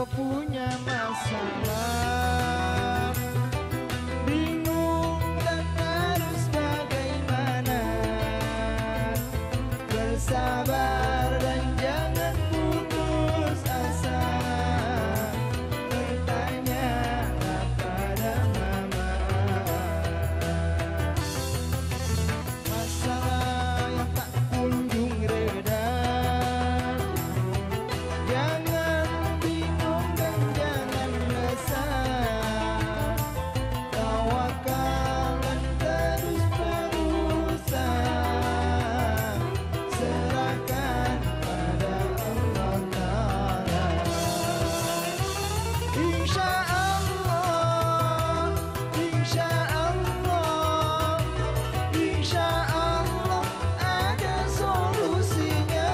kau punya masalah, bingung dan harus bagaimana. Bersabar dan jangan putus asa, bertanyalah pada mama. Masalah yang tak kunjung reda, jangan bingung dan jangan resah. Tawakal dan terus berusaha, serahkan pada Allah Ta'ala. Insya Allah, insya Allah, insya Allah ada solusinya.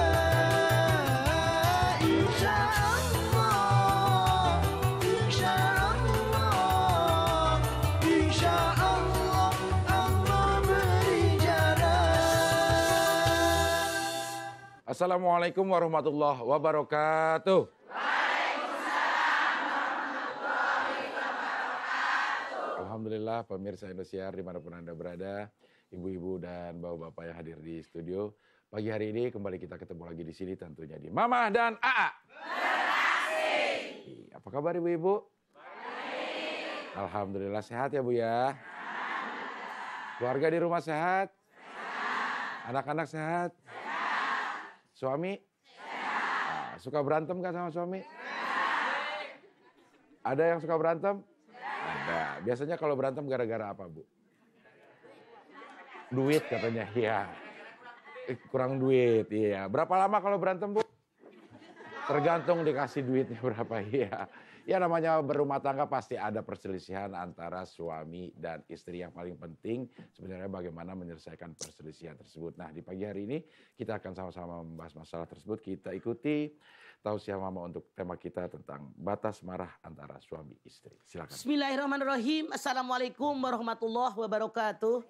Insya Allah, insya Allah, insya Allah Allah beri jalan. Assalamualaikum warahmatullahi wabarakatuh. Alhamdulillah pemirsa Indosiar dimanapun Anda berada, ibu-ibu dan bapak-bapak yang hadir di studio. Pagi hari ini kembali kita ketemu lagi di sini tentunya di Mama dan Aa. Beraksi. Apa kabar ibu-ibu? Baik. Alhamdulillah sehat ya Bu ya. Keluarga di rumah sehat? Anak-anak sehat? Suami? Nah, suka berantem kan sama suami? Ada yang suka berantem? Ada. Biasanya kalau berantem gara-gara apa, Bu? Duit katanya, iya. Kurang duit, iya. Berapa lama kalau berantem, Bu? Tergantung dikasih duitnya berapa, iya. Ya namanya berumah tangga pasti ada perselisihan antara suami dan istri. Yang paling penting sebenarnya bagaimana menyelesaikan perselisihan tersebut. Nah di pagi hari ini kita akan sama-sama membahas masalah tersebut. Kita ikuti tausiah Mama untuk tema kita tentang batas marah antara suami istri. Silakan. Bismillahirrahmanirrahim. Assalamualaikum warahmatullahi wabarakatuh.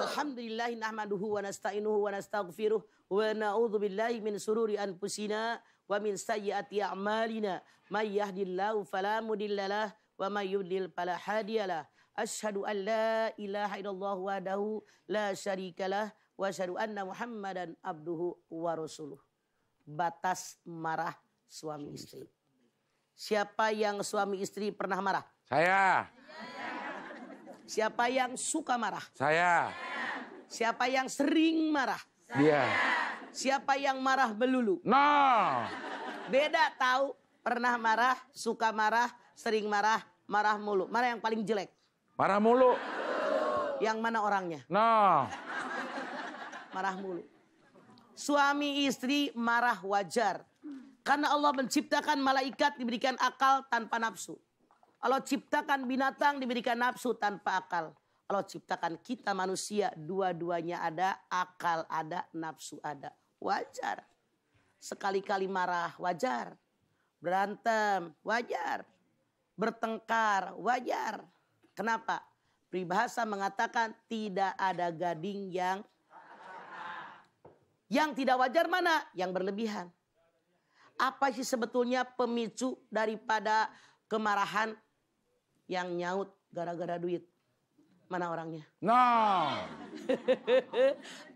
Alhamdulillahi nahmaduhu wa nasta'inuhu wa nastaghfiruh wa na'udzu billahi min sururi anfusina wa min sayyiati a'malina may yahdihillahu fala mudhillalah wa may yudlil fala hadiyalah. Asyhadu an la ilaha illallah wahdahu la syarikalah wa asyhadu anna Muhammadan abduhu wa rasuluh. Batas marah suami istri. Siapa yang suami istri pernah marah? Saya. Siapa yang suka marah? Saya. Siapa yang sering marah? Dia. Siapa yang marah melulu? No. Beda tahu, pernah marah, suka marah, sering marah, marah mulu. Mana yang paling jelek? Marah mulu. Yang mana orangnya? No. Marah mulu. Suami istri marah wajar. Karena Allah menciptakan malaikat diberikan akal tanpa nafsu. Allah ciptakan binatang diberikan nafsu tanpa akal. Allah ciptakan kita manusia dua-duanya ada, akal ada, nafsu ada. Wajar. Sekali-kali marah wajar. Berantem wajar. Bertengkar wajar. Kenapa? Peribahasa mengatakan tidak ada gading yang tidak wajar mana? Yang berlebihan. Apa sih sebetulnya pemicu daripada kemarahan yang nyaut gara-gara duit? Mana orangnya? No.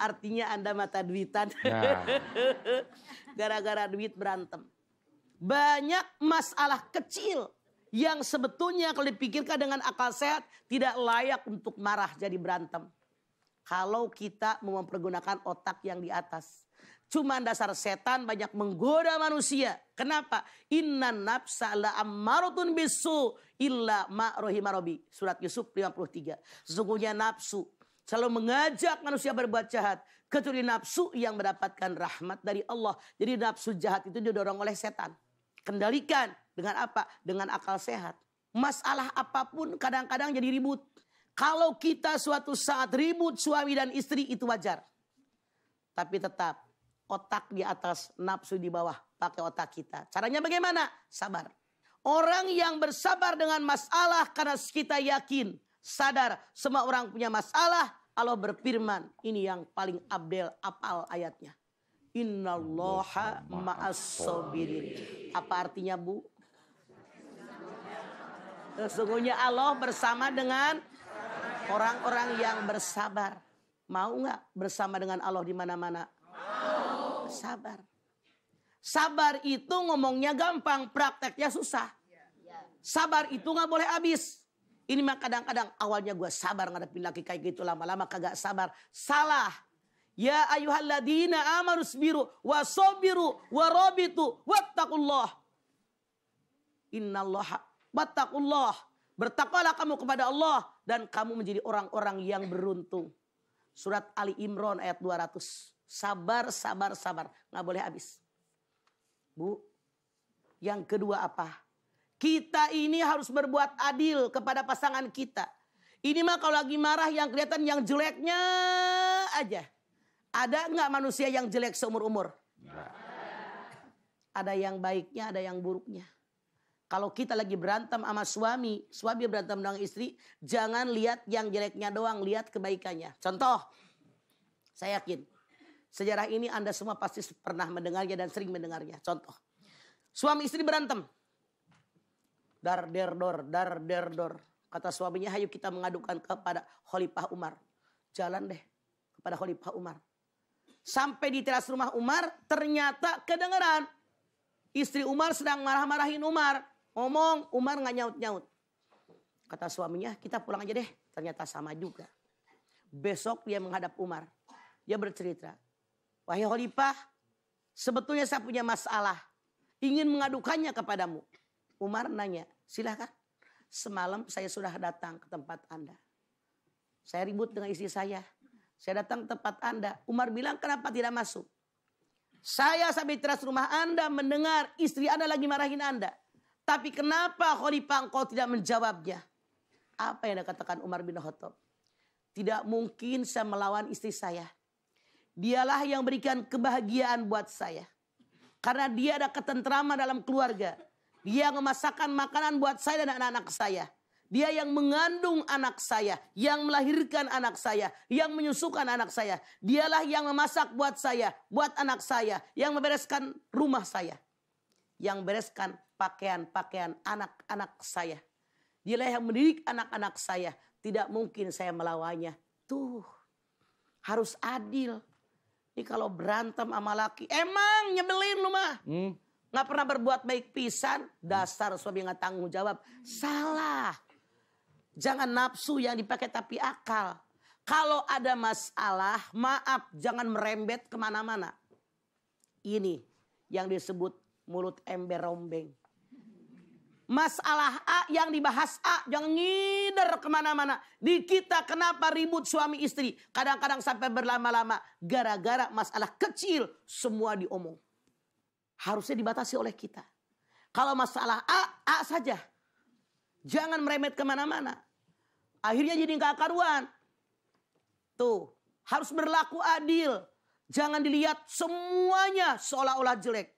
Artinya Anda mata duitan. Ya. Gara-gara duit berantem. Banyak masalah kecil yang sebetulnya kalau dipikirkan dengan akal sehat tidak layak untuk marah jadi berantem. Kalau kita mau mempergunakan otak yang di atas. Cuma dasar setan banyak menggoda manusia. Kenapa? Innan nafsa la ammaratun bisu illa ma rahima rabbi. Surat Yusuf 53. Sesungguhnya nafsu selalu mengajak manusia berbuat jahat. Kecuali nafsu yang mendapatkan rahmat dari Allah. Jadi nafsu jahat itu didorong oleh setan. Kendalikan dengan apa? Dengan akal sehat. Masalah apapun kadang-kadang jadi ribut. Kalau kita suatu saat ribut suami dan istri itu wajar. Tapi tetap otak di atas, nafsu di bawah. Pakai otak kita. Caranya bagaimana? Sabar. Orang yang bersabar dengan masalah karena kita yakin, sadar semua orang punya masalah. Allah berfirman, ini yang paling abdel apal ayatnya. Innallaha ma'as sabirin. Apa artinya, Bu? Sesungguhnya Allah bersama dengan orang-orang yang bersabar. Mau nggak bersama dengan Allah di mana-mana? Sabar. Sabar itu ngomongnya gampang, prakteknya susah. Sabar itu nggak boleh habis. Ini mah kadang-kadang awalnya gue sabar ngadepin laki kayak gitu, lama-lama kagak sabar. Salah. Ya ayyuhalladzina amanu sabiru wasabiru warabitu wattaqullah. Innallaha wattaqullah. Bertakwalah kamu kepada Allah dan kamu menjadi orang-orang yang beruntung. Surat Ali Imran ayat 200. Sabar, sabar, sabar. Nggak boleh habis. Bu, yang kedua apa? Kita ini harus berbuat adil kepada pasangan kita. Ini mah kalau lagi marah yang kelihatan yang jeleknya aja. Ada nggak manusia yang jelek seumur-umur? Ada yang baiknya, ada yang buruknya. Kalau kita lagi berantem sama suami berantem dengan istri, jangan lihat yang jeleknya doang, lihat kebaikannya. Contoh, saya yakin sejarah ini Anda semua pasti pernah mendengarnya dan sering mendengarnya. Contoh, suami istri berantem. Dar der dor. Kata suaminya, ayo kita mengadukan kepada Khalifah Umar. Jalan deh kepada Khalifah Umar. Sampai di teras rumah Umar, ternyata kedengeran. Istri Umar sedang marah-marahin Umar. Ngomong, Umar nggak nyaut-nyaut. Kata suaminya, kita pulang aja deh. Ternyata sama juga. Besok dia menghadap Umar. Dia bercerita, wahai Khalifah, sebetulnya saya punya masalah. Ingin mengadukannya kepadamu. Umar nanya, silakan. Semalam saya sudah datang ke tempat Anda. Saya ribut dengan istri saya. Saya datang ke tempat Anda. Umar bilang, kenapa tidak masuk? Saya sampai teras rumah Anda mendengar istri Anda lagi marahin Anda. Tapi kenapa Khalifah engkau tidak menjawabnya? Apa yang dikatakan Umar bin Khattab? Tidak mungkin saya melawan istri saya. Dialah yang berikan kebahagiaan buat saya. Karena dia ada ketentraman dalam keluarga. Dia yang memasakkan makanan buat saya dan anak-anak saya. Dia yang mengandung anak saya. Yang melahirkan anak saya. Yang menyusukan anak saya. Dialah yang memasak buat saya. Buat anak saya. Yang membereskan rumah saya. Yang bereskan pakaian-pakaian anak-anak saya. Dialah yang mendidik anak-anak saya. Tidak mungkin saya melawannya. Tuh. Harus adil. Ini kalau berantem sama laki. Emang nyebelin lu mah. Nggak pernah berbuat baik pisan. Dasar suami nggak tanggung jawab. Salah. Jangan nafsu yang dipakai tapi akal. Kalau ada masalah, maaf. Jangan merembet kemana-mana. Ini yang disebut mulut ember rombeng. Masalah A yang dibahas A. Jangan ngider kemana-mana. Di kita kenapa ribut suami istri. Kadang-kadang sampai berlama-lama. Gara-gara masalah kecil. Semua diomong. Harusnya dibatasi oleh kita. Kalau masalah A saja. Jangan meremet kemana-mana. Akhirnya jadi nggak karuan. Tuh. Harus berlaku adil. Jangan dilihat semuanya seolah-olah jelek.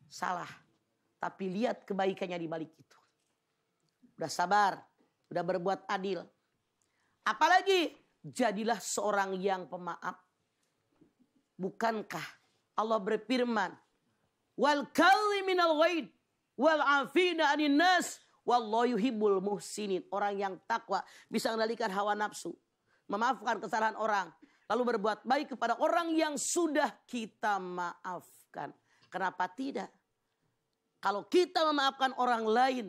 Salah. Tapi lihat kebaikannya di balik itu. Udah sabar. Udah berbuat adil. Apalagi jadilah seorang yang pemaaf. Bukankah Allah berfirman. Wal kaziminal ghaid. Wal afina anin nas. Wallahu yuhibbul muhsinin. Orang yang takwa bisa mengendalikan hawa nafsu. Memaafkan kesalahan orang. Lalu berbuat baik kepada orang yang sudah kita maafkan. Kenapa tidak? Kalau kita memaafkan orang lain.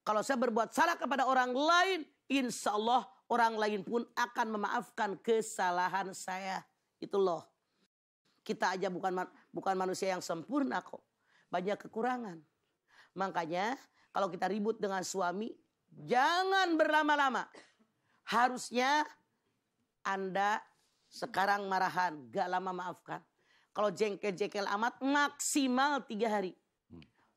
Kalau saya berbuat salah kepada orang lain. Insya Allah orang lain pun akan memaafkan kesalahan saya. Itu loh. Kita aja bukan manusia yang sempurna kok. Banyak kekurangan. Makanya kalau kita ribut dengan suami. Jangan berlama-lama. Harusnya Anda sekarang marahan. Gak lama maafkan. Kalau jengkel-jengkel amat maksimal 3 hari.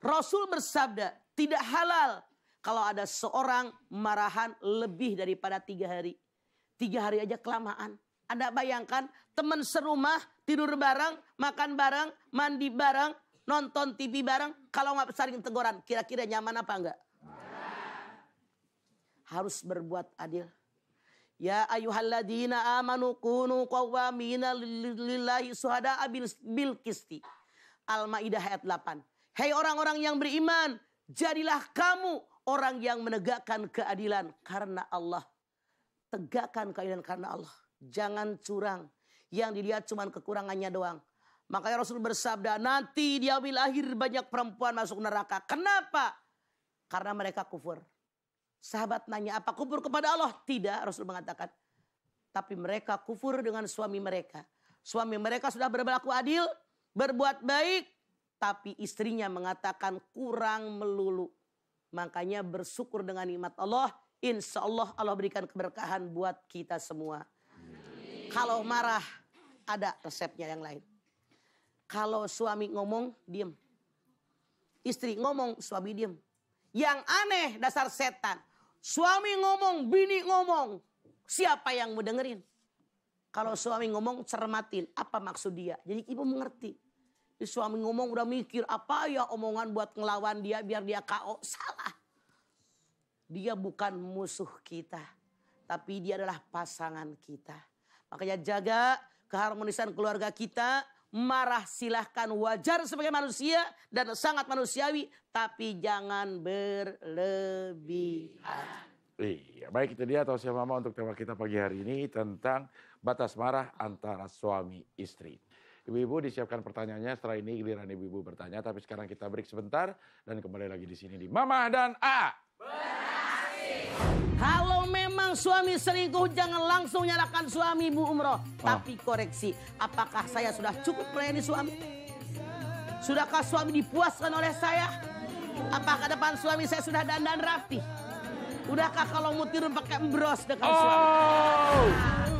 Rasul bersabda, tidak halal kalau ada seorang marahan lebih daripada 3 hari. 3 hari aja kelamaan. Anda bayangkan teman serumah, tidur bareng, makan bareng, mandi bareng, nonton TV bareng. Kalau nggak saling teguran, kira-kira nyaman apa enggak? Harus berbuat adil. Ya ayyuhalladzina amanu kunu qawwamina lillahi syuhada'a bil qisti. Al-Maidah ayat 8. Hei orang-orang yang beriman, jadilah kamu orang yang menegakkan keadilan karena Allah. Tegakkan keadilan karena Allah. Jangan curang. Yang dilihat cuma kekurangannya doang. Makanya Rasul bersabda, nanti di yaumil akhir banyak perempuan masuk neraka. Kenapa? Karena mereka kufur. Sahabat nanya, apa kufur kepada Allah? Tidak, Rasul mengatakan. Tapi mereka kufur dengan suami mereka. Suami mereka sudah berlaku adil, berbuat baik, tapi istrinya mengatakan kurang melulu. Makanya bersyukur dengan nikmat Allah. Insya Allah Allah berikan keberkahan buat kita semua. Kalau marah, ada resepnya yang lain. Kalau suami ngomong, diem. Istri ngomong, suami diem. Yang aneh dasar setan. Suami ngomong, bini ngomong. Siapa yang mau dengerin? Kalau suami ngomong, cermatin. Apa maksud dia? Jadi ibu mengerti. Suami ngomong udah mikir, apa ya omongan buat ngelawan dia biar dia KO. Salah. Dia bukan musuh kita. Tapi dia adalah pasangan kita. Makanya jaga keharmonisan keluarga kita. Marah silahkan, wajar sebagai manusia dan sangat manusiawi, tapi jangan berlebihan. Iya, baik itu dia tausiah mama untuk tema kita pagi hari ini tentang batas marah antara suami istri. Ibu-ibu disiapkan pertanyaannya, setelah ini giliran ibu-ibu bertanya, tapi sekarang kita break sebentar dan kembali lagi di sini di Mama dan A. Kalau memang suami selingkuh, jangan langsung nyalakan suami, Bu Umroh. Tapi koreksi, apakah saya sudah cukup melayani suami? Sudahkah suami dipuaskan oleh saya? Apakah depan suami saya sudah dandan rapi? Udahkah kalau mau tidur pakai embros dekat suami?